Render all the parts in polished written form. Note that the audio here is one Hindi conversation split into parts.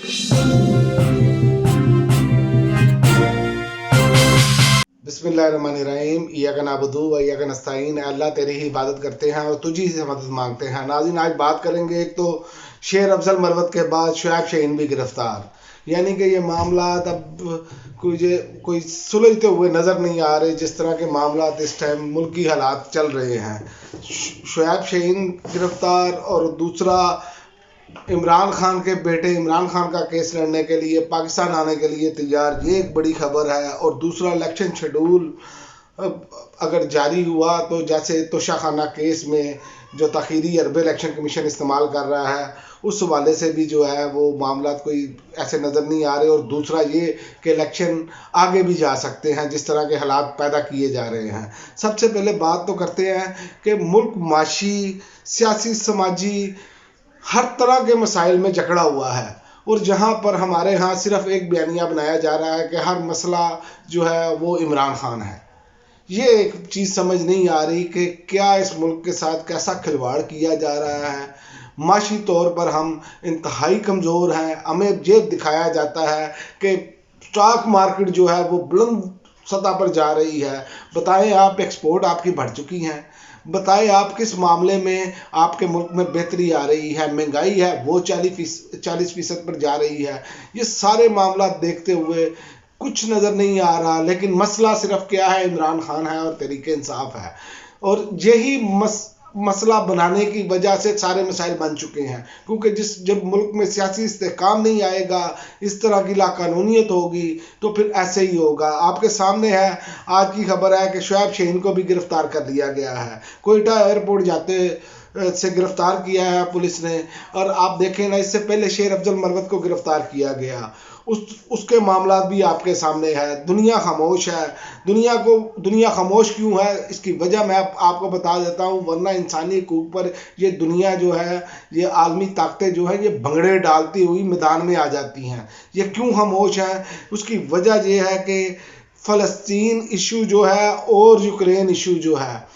बिस्मिल्लाहिर्रहमानिर्रहीम इय्याका नअबुदु व इय्याका नस्तईन। अल्लाह तेरी ही इबादत करते हैं और तुझी से मदद मांगते हैं। नाज़रीन, आज बात करेंगे एक तो शेर अफजल मरवत के बाद शुएब शाहीन भी गिरफ्तार, यानी कि ये मामला अब कोई सुलझते हुए नज़र नहीं आ रहे। जिस तरह के मामला इस टाइम मुल्की हालात चल रहे हैं, शुएब शाहीन गिरफ्तार और दूसरा इमरान खान के बेटे इमरान खान का केस लड़ने के लिए पाकिस्तान आने के लिए तैयार, ये एक बड़ी खबर है। और दूसरा, इलेक्शन शेड्यूल अगर जारी हुआ तो जैसे तोशाखाना केस में जो तखीरी अरबे इलेक्शन कमीशन इस्तेमाल कर रहा है, उस हवाले से भी जो है वो मामला कोई ऐसे नज़र नहीं आ रहे। और दूसरा ये कि इलेक्शन आगे भी जा सकते हैं जिस तरह के हालात पैदा किए जा रहे हैं। सबसे पहले बात तो करते हैं कि मुल्क माशी, सियासी, समाजी हर तरह के मसाइल में जकड़ा हुआ है। और जहाँ पर हमारे यहाँ सिर्फ एक बयानिया बनाया जा रहा है कि हर मसला जो है वो इमरान खान है। ये एक चीज़ समझ नहीं आ रही कि क्या इस मुल्क के साथ कैसा खिलवाड़ किया जा रहा है। माशी तौर पर हम इंतहाई कमज़ोर हैं। हमें ये दिखाया जाता है कि स्टॉक मार्केट जो है वो बुलंद सतह पर जा रही है। बताएं आप, एक्सपोर्ट आपकी बढ़ चुकी हैं। बताएं आप किस मामले में आपके मुल्क में बेहतरी आ रही है। महंगाई है वो 40% पर जा रही है। ये सारे मामला देखते हुए कुछ नज़र नहीं आ रहा, लेकिन मसला सिर्फ क्या है, इमरान खान है और तरीके इंसाफ है। और यही मसला बनाने की वजह से सारे मसाइल बन चुके हैं, क्योंकि जब मुल्क में सियासी इस्तेहकाम नहीं आएगा, इस तरह की लाकानूनियत होगी, तो फिर ऐसे ही होगा। आपके सामने है, आज की खबर है कि शुएब शाहीन को भी गिरफ्तार कर लिया गया है। कोयटा एयरपोर्ट जाते से गिरफ्तार किया है पुलिस ने। और आप देखें ना, इससे पहले शेर अफजल मरवत को गिरफ्तार किया गया, उसके मामला भी आपके सामने है। दुनिया खामोश है। दुनिया खामोश क्यों है, इसकी वजह मैं आपको बता देता हूँ। वरना इंसानी हकूक पर ये दुनिया जो है, ये आलमी ताकतें जो है, ये भंगड़े डालती हुई मैदान में आ जाती हैं। ये क्यों खामोश है, उसकी वजह ये है कि फ़लस्तीन इशू जो है और यूक्रेन इशू जो है,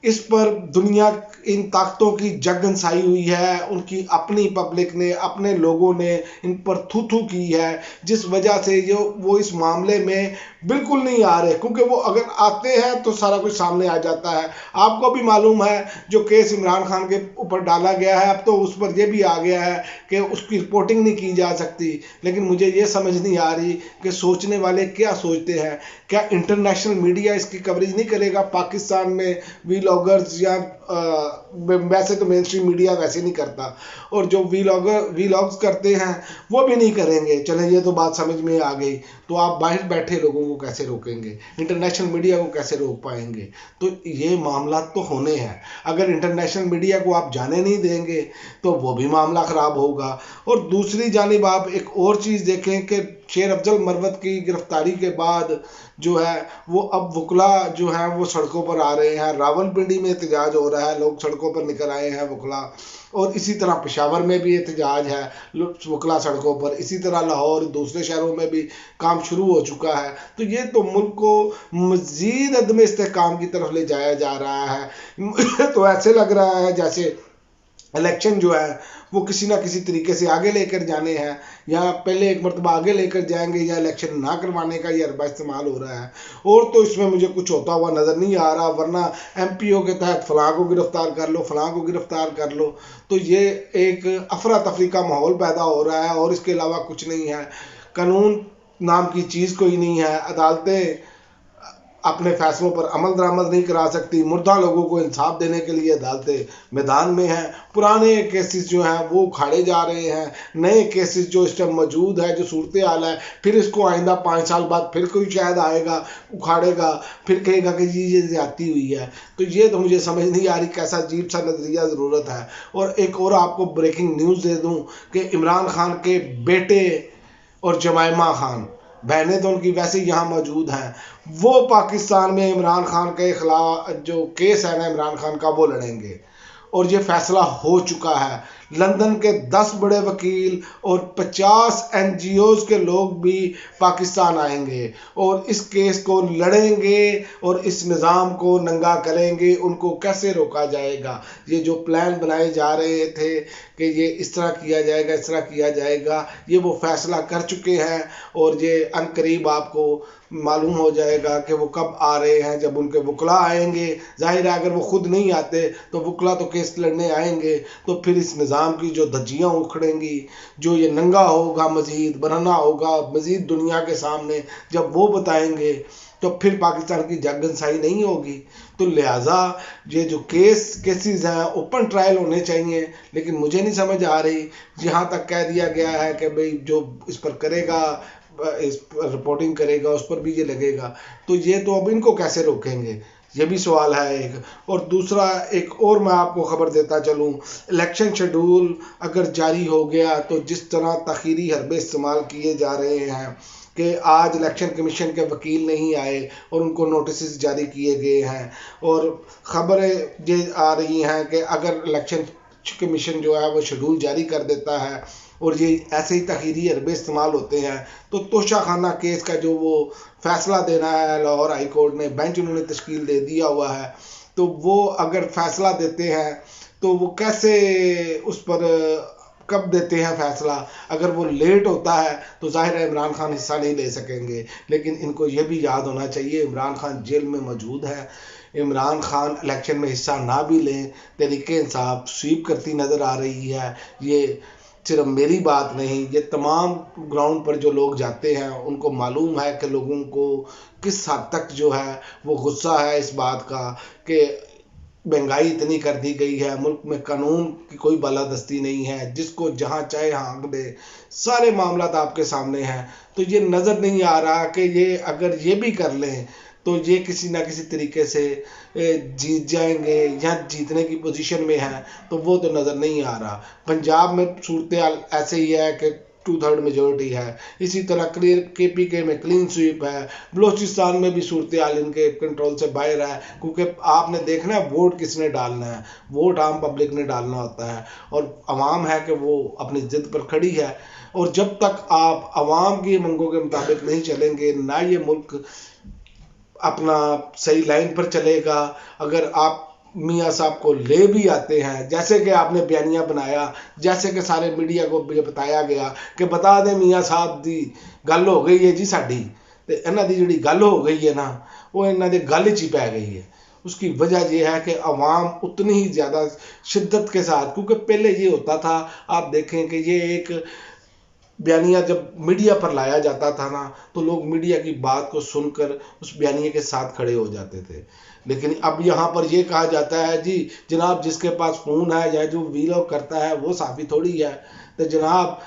इस पर दुनिया इन ताकतों की जगनसाई हुई है। उनकी अपनी पब्लिक ने, अपने लोगों ने इन पर थू थू की है, जिस वजह से वो इस मामले में बिल्कुल नहीं आ रहे। क्योंकि वो अगर आते हैं तो सारा कुछ सामने आ जाता है। आपको भी मालूम है जो केस इमरान खान के ऊपर डाला गया है, अब तो उस पर यह भी आ गया है कि उसकी रिपोर्टिंग नहीं की जा सकती। लेकिन मुझे ये समझ नहीं आ रही कि सोचने वाले क्या सोचते हैं। क्या इंटरनेशनल मीडिया इसकी कवरेज नहीं करेगा? पाकिस्तान में व्लॉगर्स या वैसे तो मेन स्ट्रीम मीडिया वैसे नहीं करता, और जो व्लॉग्स करते हैं वो भी नहीं करेंगे। चले, ये तो बात समझ में आ गई। तो आप बाहर बैठे लोगों को कैसे रोकेंगे? इंटरनेशनल मीडिया को कैसे रोक पाएंगे? तो ये मामला तो होने हैं। अगर इंटरनेशनल मीडिया को आप जाने नहीं देंगे तो वो भी मामला ख़राब होगा। और दूसरी जानिब आप एक और चीज़ देखें कि शेर अफजल मरवत की गिरफ्तारी के बाद जो है वो अब वकला जो है वो सड़कों पर आ रहे हैं। रावलपिंडी में एहतजाज हो रहा है, लोग सड़कों पर निकल आए हैं वकला। और इसी तरह पेशावर में भी एहतजाज है, वकला सड़कों पर। इसी तरह लाहौर, दूसरे शहरों में भी काम शुरू हो चुका है। तो ये तो मुल्क को मज़ीद अदम इस्तेहकाम की तरफ ले जाया जा रहा है। तो ऐसे लग रहा है जैसे इलेक्शन जो है वो किसी ना किसी तरीके से आगे लेकर जाने हैं, या पहले एक मरतबा आगे लेकर जाएंगे, या इलेक्शन ना करवाने का ये अरबा इस्तेमाल हो रहा है। और तो इसमें मुझे कुछ होता हुआ नज़र नहीं आ रहा। वरना MPO के तहत फ़लाँ को गिरफ्तार कर लो, फ़लाँ को गिरफ्तार कर लो, तो ये एक अफरा तफरी का माहौल पैदा हो रहा है। और इसके अलावा कुछ नहीं है। कानून नाम की चीज़ कोई नहीं है। अदालतें अपने फैसलों पर अमल दरामद नहीं करा सकती। मुर्दा लोगों को इंसाफ देने के लिए अदालतें मैदान में हैं। पुराने केसेस जो हैं वो उखाड़े जा रहे हैं। नए केसेस जो इस टाइम मौजूद है, जो सूरत हाल है, फिर इसको आइंदा 5 साल बाद फिर कोई शायद आएगा, उखाड़ेगा, फिर कहेगा कि जी ये ज्यादती हुई है। तो ये तो मुझे समझ नहीं आ रही कैसा अजीब सा नज़रिया ज़रूरत है। और एक और आपको ब्रेकिंग न्यूज़ दे दूँ कि इमरान खान के बेटे और जमायमा खान, बहनें तो उनकी वैसे ही यहाँ मौजूद हैं, वो पाकिस्तान में इमरान खान के खिलाफ जो केस है ना इमरान खान का, वो लड़ेंगे। और ये फैसला हो चुका है। लंदन के 10 बड़े वकील और 50 एनजीओज के लोग भी पाकिस्तान आएंगे और इस केस को लड़ेंगे और इस निज़ाम को नंगा करेंगे। उनको कैसे रोका जाएगा? ये जो प्लान बनाए जा रहे थे कि ये इस तरह किया जाएगा, इस तरह किया जाएगा, ये वो फैसला कर चुके हैं और ये अनकरीब आपको मालूम हो जाएगा कि वो कब आ रहे हैं। जब उनके वकला आएंगे, जाहिर है अगर वो खुद नहीं आते तो वकला तो केस लड़ने आएंगे, तो फिर इस निज़ाम की जो धज्जियाँ उखड़ेंगी, जो ये नंगा होगा, मज़ीद बनना होगा मज़ीद दुनिया के सामने, जब वो बताएंगे तो फिर पाकिस्तान की जगनसाई नहीं होगी। तो लिहाजा ये जो केसेस हैं ओपन ट्रायल होने चाहिए, लेकिन मुझे नहीं समझ आ रही। यहाँ तक कह दिया गया है कि भाई जो इस पर करेगा, इस पर रिपोर्टिंग करेगा, उस पर भी ये लगेगा। तो ये तो अब इनको कैसे रोकेंगे, ये भी सवाल है एक। और दूसरा एक और मैं आपको खबर देता चलूँ, इलेक्शन शेड्यूल अगर जारी हो गया तो जिस तरह तखीरी हरबे इस्तेमाल किए जा रहे हैं कि आज इलेक्शन कमीशन के वकील नहीं आए और उनको नोटिस जारी किए गए हैं, और ख़बरें ये आ रही हैं कि अगर इलेक्शन कमीशन जो है वो शेड्यूल जारी कर देता है और ये ऐसे ही तखीरी हरबे इस्तेमाल होते हैं, तो तोशाखाना केस का जो वो फैसला देना है लाहौर हाई कोर्ट ने, बेंच उन्होंने तश्कील दे दिया हुआ है, तो वो अगर फैसला देते हैं तो वो कैसे उस पर कब देते हैं फैसला? अगर वो लेट होता है तो जाहिर है इमरान खान हिस्सा नहीं ले सकेंगे। लेकिन इनको ये भी याद होना चाहिए इमरान खान जेल में मौजूद है। इमरान खान इलेक्शन में हिस्सा ना भी लें, तहरीके इंसाफ स्वीप करती नज़र आ रही है। ये सिर्फ मेरी बात नहीं, ये तमाम ग्राउंड पर जो लोग जाते हैं उनको मालूम है कि लोगों को किस हद तक जो है वो गुस्सा है इस बात का कि महंगाई इतनी कर दी गई है, मुल्क में कानून की कोई बालादस्ती नहीं है, जिसको जहाँ चाहे हाँक दे, सारे मामला आपके सामने हैं। तो ये नज़र नहीं आ रहा कि ये अगर ये भी कर लें तो ये किसी ना किसी तरीके से जीत जाएंगे या जीतने की पोजीशन में हैं, तो वो तो नज़र नहीं आ रहा। पंजाब में सूरत ऐसे ही है कि 2/3 मेजोरिटी है, इसी तरह क्लियर KPK में क्लीन स्वीप है, बलोचिस्तान में भी सूरत हाल इनके कंट्रोल से बाहर है, क्योंकि आपने देखना है वोट किसने डालना है, वोट आम पब्लिक ने डालना होता है और अवाम है कि वो अपनी ज़िद पर खड़ी है। और जब तक आप अवाम की मंगों के मुताबिक नहीं चलेंगे, ना ये मुल्क अपना सही लाइन पर चलेगा। अगर आप मियाँ साहब को ले भी आते हैं, जैसे कि आपने बयानिया बनाया, जैसे कि सारे मीडिया को बताया गया कि बता दें मियाँ साहब दी गल हो गई है जी साड़ी, तो इन्हों की जी गल हो गई है ना, वो इन्हों के गल च ही पै गई है। उसकी वजह यह है कि अवाम उतनी ही ज़्यादा शिद्दत के साथ, क्योंकि पहले ये होता था, आप देखें कि ये एक बयानिया जब मीडिया पर लाया जाता था ना, तो लोग मीडिया की बात को सुनकर उस बयानिए के साथ खड़े हो जाते थे। लेकिन अब यहाँ पर यह कहा जाता है जी जनाब जिसके पास फ़ोन है या जो वीलॉग करता है वो साफ़ी थोड़ी है। तो जनाब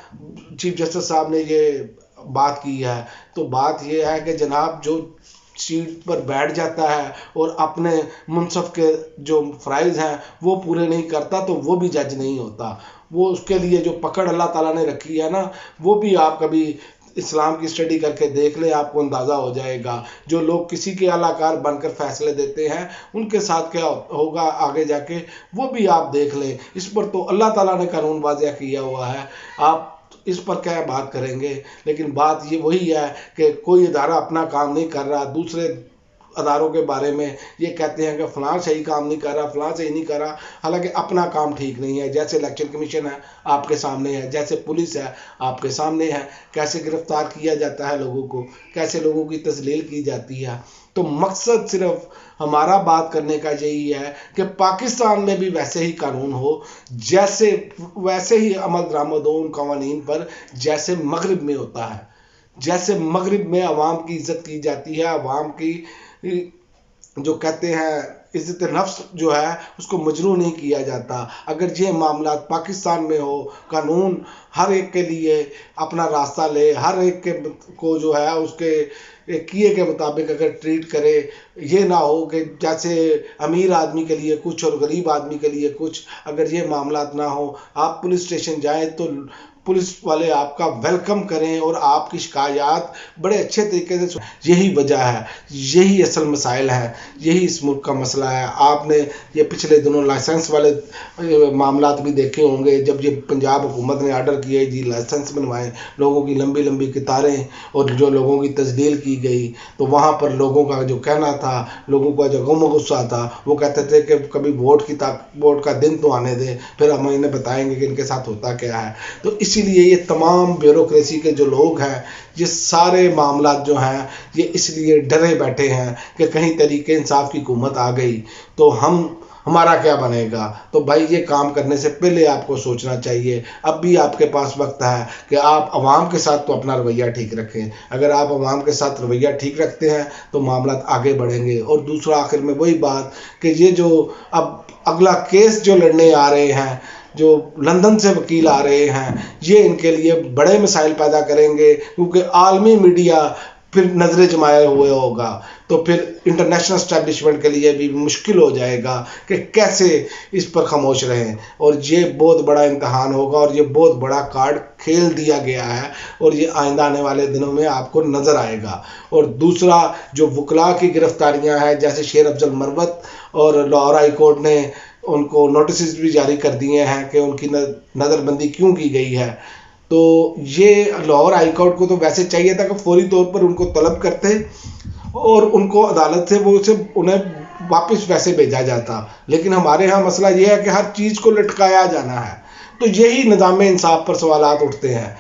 चीफ जस्टिस साहब ने ये बात की है, तो बात यह है कि जनाब जो सीट पर बैठ जाता है और अपने मुनसफ़ के जो फ़राइज़ हैं वो पूरे नहीं करता, तो वो भी जज नहीं होता। वो उसके लिए जो पकड़ अल्लाह ताला ने रखी है ना, वो भी आप कभी इस्लाम की स्टडी करके देख ले, आपको अंदाज़ा हो जाएगा। जो लोग किसी के अलाकार बनकर फैसले देते हैं उनके साथ क्या होगा आगे जाके, वो भी आप देख लें। इस पर तो अल्लाह ताला ने कानून वाज़िया किया हुआ है, आप इस पर क्या बात करेंगे? लेकिन बात ये वही है कि कोई इदारा अपना काम नहीं कर रहा, दूसरे अदारों के बारे में ये कहते हैं कि फ़लाँ सही काम नहीं कर रहा, फ़लाँ सही नहीं कर रहा, हालांकि अपना काम ठीक नहीं है। जैसे इलेक्शन कमीशन है आपके सामने है, जैसे पुलिस है आपके सामने है, कैसे गिरफ्तार किया जाता है लोगों को, कैसे लोगों की तस्लील की जाती है। तो मकसद सिर्फ हमारा बात करने का यही है कि पाकिस्तान में भी वैसे ही कानून हो, जैसे वैसे ही अमल दरामद हो उन कवानीन पर जैसे मगरिब में होता है। जैसे मगरिब में अवाम की इज्जत की जाती है, अवाम की जो कहते हैं इज्जत नफ्स जो है उसको मजरू नहीं किया जाता। अगर ये मामला पाकिस्तान में हो, कानून हर एक के लिए अपना रास्ता ले, हर एक के को जो है उसके किए के मुताबिक अगर ट्रीट करे, ये ना हो कि जैसे अमीर आदमी के लिए कुछ और गरीब आदमी के लिए कुछ, अगर ये मामला ना हो, आप पुलिस स्टेशन जाए तो पुलिस वाले आपका वेलकम करें और आपकी शिकायत बड़े अच्छे तरीके से यही वजह है, यही असल मसाइल है, यही इस मुल्क का मसला है। आपने ये पिछले दिनों लाइसेंस वाले मामला भी देखे होंगे, जब ये पंजाब हुकूमत ने आर्डर किया जी लाइसेंस बनवाएं, लोगों की लंबी लंबी कतारें और जो लोगों की तस्दील की गई, तो वहाँ पर लोगों का जो कहना था, लोगों का जो गम गुस्सा था, वो कहते थे कि कभी वोट का दिन तो आने दें, फिर हम इन्हें बताएंगे कि इनके साथ होता क्या है। तो इसीलिए ये तमाम ब्यूरोक्रेसी के जो लोग हैं, ये सारे मामला जो हैं, ये इसलिए डरे बैठे हैं कि कहीं तरीके इंसाफ की हुकूमत आ गई तो हमारा क्या बनेगा। तो भाई ये काम करने से पहले आपको सोचना चाहिए। अब भी आपके पास वक्त है कि आप आवाम के साथ तो अपना रवैया ठीक रखें। अगर आप आवाम के साथ रवैया ठीक रखते हैं तो मामला आगे बढ़ेंगे। और दूसरा आखिर में वही बात कि ये जो अब अगला केस जो लड़ने आ रहे हैं, जो लंदन से वकील आ रहे हैं, ये इनके लिए बड़े मसाइल पैदा करेंगे, क्योंकि आलमी मीडिया फिर नजरें जमाए हुए होगा, तो फिर इंटरनेशनल एस्टेब्लिशमेंट के लिए भी मुश्किल हो जाएगा कि कैसे इस पर खामोश रहें। और ये बहुत बड़ा इम्तहान होगा और ये बहुत बड़ा कार्ड खेल दिया गया है और ये आइंदा आने वाले दिनों में आपको नज़र आएगा। और दूसरा जो वकला की गिरफ्तारियां हैं, जैसे शेर अफजल मरवत और लाहौर हाई कोर्ट ने उनको नोटिस भी जारी कर दिए हैं कि उनकी नज़रबंदी क्यों की गई है। तो ये लाहौर हाई कोर्ट को तो वैसे चाहिए था कि फौरी तौर पर उनको तलब करते और उनको अदालत से उन्हें वापस वैसे भेजा जाता, लेकिन हमारे यहाँ मसला ये है कि हर चीज़ को लटकाया जाना है। तो यही निज़ाम इंसाफ पर सवालात उठते हैं।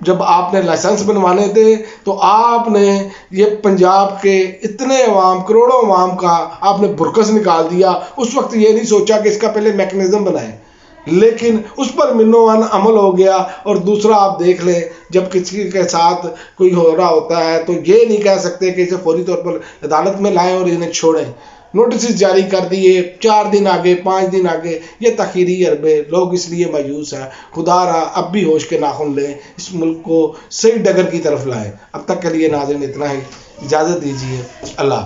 जब आपने लाइसेंस बनवाने थे तो आपने ये पंजाब के इतने अवाम, करोड़ों अवाम का आपने बुरकस निकाल दिया। उस वक्त ये नहीं सोचा कि इसका पहले मैकेनिज्म बनाएं, लेकिन उस पर मिन्नोवान अमल हो गया। और दूसरा आप देख लें, जब किसी के साथ कोई हो रहा होता है तो ये नहीं कह सकते कि इसे फौरी तौर पर अदालत में लाएं और इन्हें छोड़ें। नोटिस जारी कर दिए 4 दिन आगे, 5 दिन आगे, ये तखीरी हरबे। लोग इसलिए मायूस हैं। खुदा रहा अब भी होश के नाखुन लें, इस मुल्क को सही डगर की तरफ लाएं। अब तक के लिए नाज़रीन इतना ही, इजाज़त दीजिए। अल्लाह।